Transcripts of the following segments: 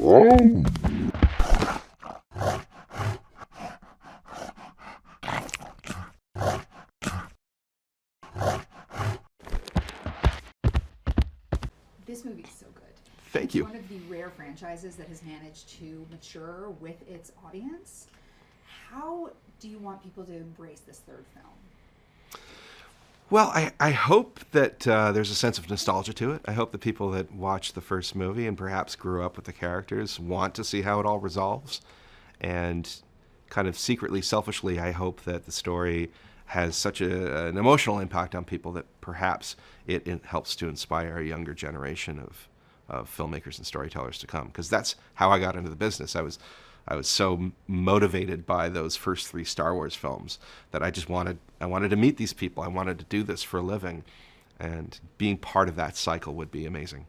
This movie is so good. Thank you. It's one of the rare franchises that has managed to mature with its audience. How do you want people to embrace this third film? Well, I hope that there's a sense of nostalgia to it. I hope the people that watched the first movie and perhaps grew up with the characters want to see how it all resolves. And kind of secretly, selfishly, I hope that the story has such an emotional impact on people that perhaps it helps to inspire a younger generation of filmmakers and storytellers to come. Because that's how I got into the business. I was so motivated by those first 3 Star Wars films that I wanted to meet these people. I wanted to do this for a living, and being part of that cycle would be amazing.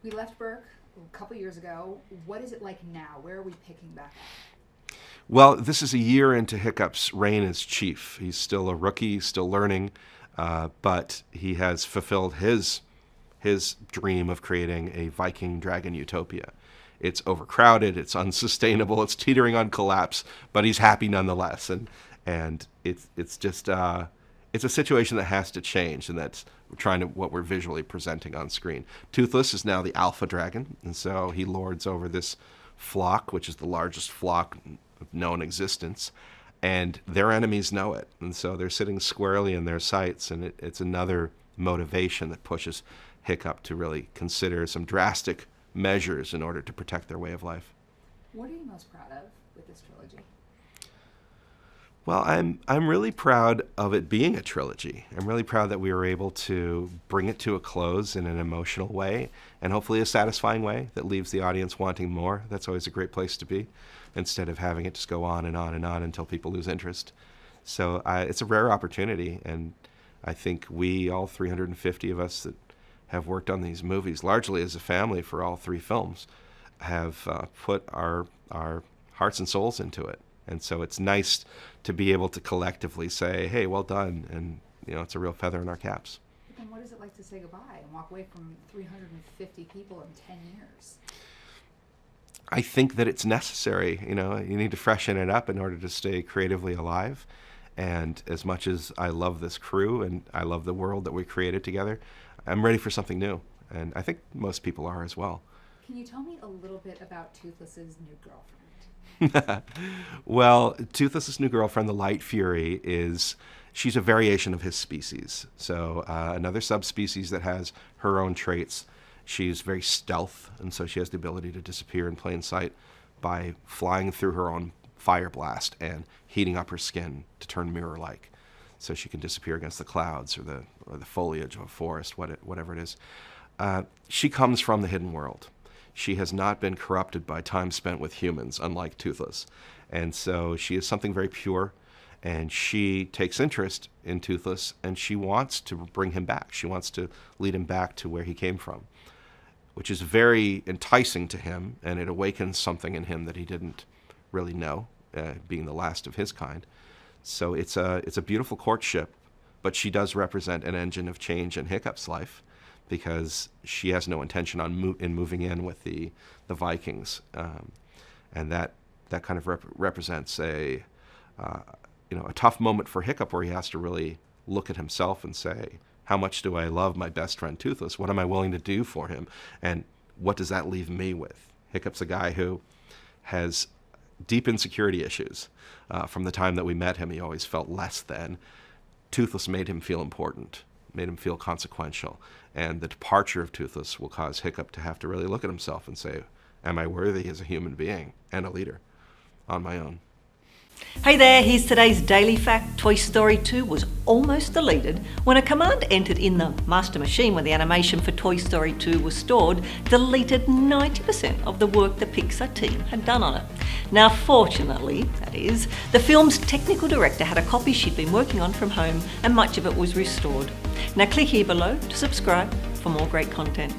We left Burke a couple years ago. What is it like now? Where are we picking back up? Well, this is a year into Hiccup's reign as chief. He's still a rookie, still learning, but he has fulfilled his dream of creating a Viking Dragon Utopia. It's overcrowded, it's unsustainable, it's teetering on collapse, but he's happy nonetheless. And it's just it's a situation that has to change, and that's what we're visually presenting on screen. Toothless is now the alpha dragon, and so he lords over this flock, which is the largest flock of known existence, and their enemies know it, and so they're sitting squarely in their sights, and it's another motivation that pushes Hiccup to really consider some drastic measures in order to protect their way of life. What are you most proud of with this trilogy? Well, I'm really proud of it being a trilogy. I'm really proud that we were able to bring it to a close in an emotional way, and hopefully a satisfying way that leaves the audience wanting more. That's always a great place to be, instead of having it just go on and on and on until people lose interest. So it's a rare opportunity, and I think we, all 350 of us that have worked on these movies, largely as a family for all 3 films, have put our hearts and souls into it. And so it's nice to be able to collectively say, hey, well done, and it's a real feather in our caps. But then what is it like to say goodbye and walk away from 350 people in 10 years? I think that it's necessary. You need to freshen it up in order to stay creatively alive. And as much as I love this crew and I love the world that we created together, I'm ready for something new. And I think most people are as well. Can you tell me a little bit about Toothless's new girlfriend? Well, Toothless's new girlfriend, the Light Fury, she's a variation of his species. So another subspecies that has her own traits. She's very stealth, and so she has the ability to disappear in plain sight by flying through her own fire blast and heating up her skin to turn mirror-like, so she can disappear against the clouds or the foliage of a forest, whatever it is. She comes from the hidden world. She has not been corrupted by time spent with humans, unlike Toothless. And so she is something very pure, and she takes interest in Toothless, and she wants to bring him back. She wants to lead him back to where he came from, which is very enticing to him, and it awakens something in him that he didn't really know, being the last of his kind. So it's a beautiful courtship, but she does represent an engine of change in Hiccup's life, because she has no intention on moving in with the Vikings, and that kind of represents a tough moment for Hiccup, where he has to really look at himself and say, how much do I love my best friend Toothless? What am I willing to do for him? And what does that leave me with? Hiccup's a guy who has deep insecurity issues. From the time that we met him, he always felt less than. Toothless made him feel important, made him feel consequential. And the departure of Toothless will cause Hiccup to have to really look at himself and say, am I worthy as a human being and a leader on my own? Hey there, here's today's daily fact. Toy Story 2 was almost deleted when a command entered in the master machine where the animation for Toy Story 2 was stored deleted 90% of the work the Pixar team had done on it. Now fortunately, that is, the film's technical director had a copy she'd been working on from home, and much of it was restored. Now click here below to subscribe for more great content.